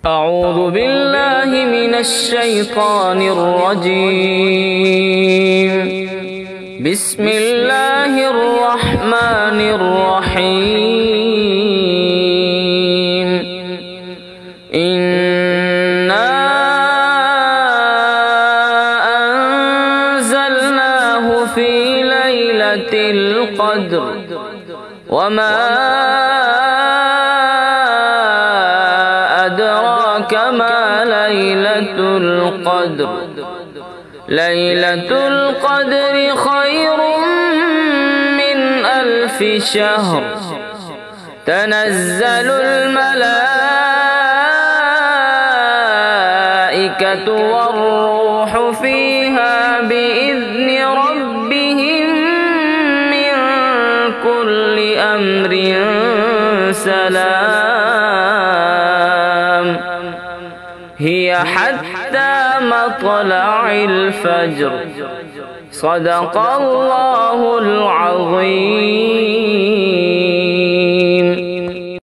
أعوذ بالله من الشيطان الرجيم. بسم الله الرحمن الرحيم. إنا أنزلناه في ليلة القدر وما أدراك ما ليلة القدر. ليلة القدر خير من 1000 شهر. تنزل الملائكة والروح فيها بإذن ربهم من كل أمر سلام. هي حتى مطلع الفجر. صدق الله العظيم.